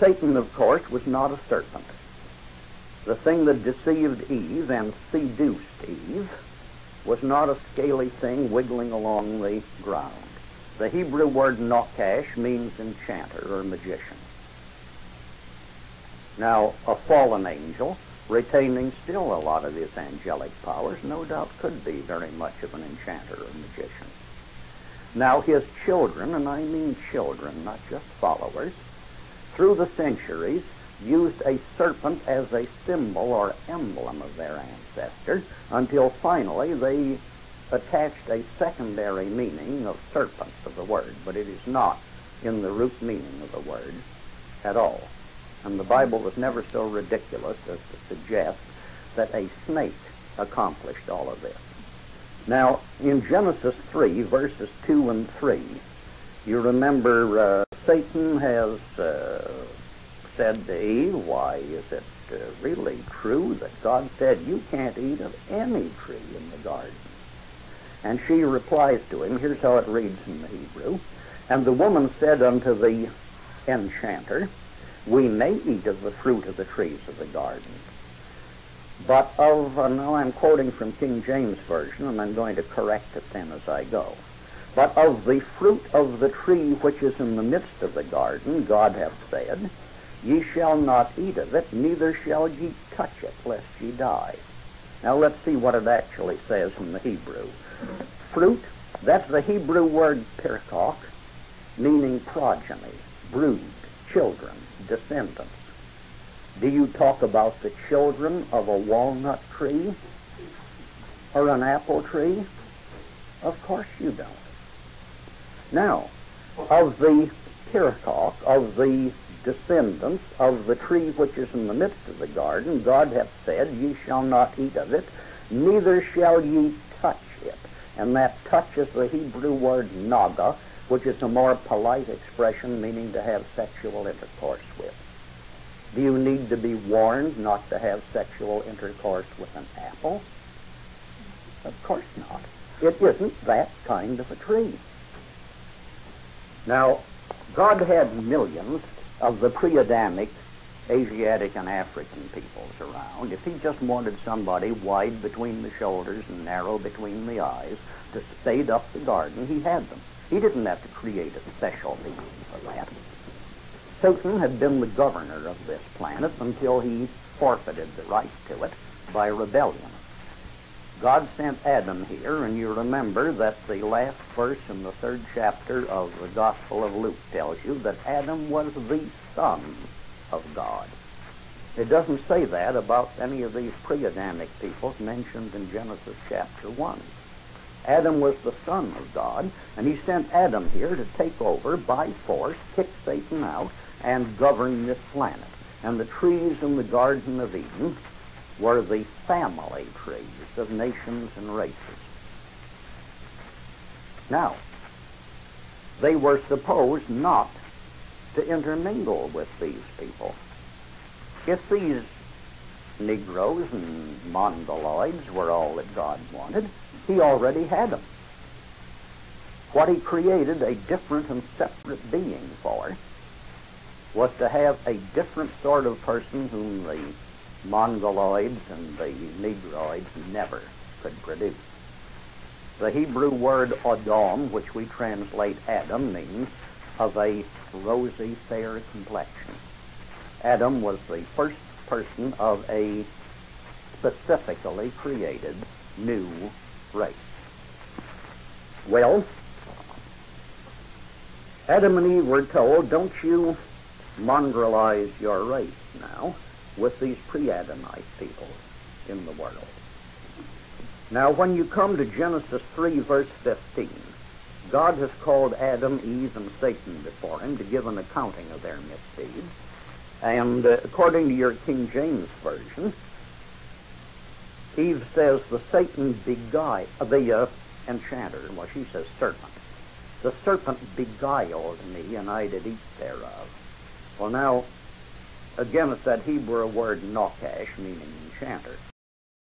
Satan, of course, was not a serpent. The thing that deceived Eve and seduced Eve was not a scaly thing wiggling along the ground. The Hebrew word nokash means enchanter or magician. Now, a fallen angel, retaining still a lot of his angelic powers, no doubt could be very much of an enchanter or magician. Now, his children, and I mean children, not just followers, through the centuries used a serpent as a symbol or emblem of their ancestor until finally they attached a secondary meaning of serpent to the word, but it is not in the root meaning of the word at all. And the Bible was never so ridiculous as to suggest that a snake accomplished all of this. Now, in Genesis 3, verses 2 and 3, you remember Satan has said to Eve, why is it really true that God said you can't eat of any tree in the garden? And she replies to him, here's how it reads in the Hebrew, and the woman said unto the enchanter, we may eat of the fruit of the trees of the garden, but of, now I'm quoting from King James Version, and I'm going to correct it then as I go, but of the fruit of the tree which is in the midst of the garden, God hath said, ye shall not eat of it, neither shall ye touch it, lest ye die. Now let's see what it actually says in the Hebrew. Fruit, that's the Hebrew word pirkok, meaning progeny, brood, children, descendants. Do you talk about the children of a walnut tree or an apple tree? Of course you don't. Now, of the pirkok, of the descendants of the tree which is in the midst of the garden, God hath said, ye shall not eat of it, neither shall ye touch it. And that touch is the Hebrew word naga, which is a more polite expression meaning to have sexual intercourse with. Do you need to be warned not to have sexual intercourse with an apple? Of course not. It isn't that kind of a tree. Now, God had millions of the pre-Adamic Asiatic and African peoples around. If he just wanted somebody wide between the shoulders and narrow between the eyes to spade up the garden, he had them. He didn't have to create a special being for that. Satan had been the governor of this planet until he forfeited the right to it by rebellion. God sent Adam here, and you remember that the last verse in the 3rd chapter of the Gospel of Luke tells you that Adam was the son of God. It doesn't say that about any of these pre-Adamic peoples mentioned in Genesis chapter 1. Adam was the son of God, and he sent Adam here to take over by force, kick Satan out, and govern this planet. And the trees in the Garden of Eden were the family trees of nations and races. Now, they were supposed not to intermingle with these people. If these Negroes and Mongoloids were all that God wanted, he already had them. What he created a different and separate being for was to have a different sort of person whom the Mongoloids and the Negroids never could produce. The Hebrew word Adam, which we translate Adam, means of a rosy, fair complexion. Adam was the first person of a specifically created new race. Well, Adam and Eve were told, don't you mongrelize your race now with these pre-Adamite people in the world. Now, when you come to Genesis 3, verse 15, God has called Adam, Eve, and Satan before him to give an accounting of their misdeeds. And according to your King James Version, Eve says, the Satan beguiled, the enchanter, well, she says serpent. The serpent beguiled me, and I did eat thereof. Well, now, again, it's that Hebrew word nokash, meaning enchanter.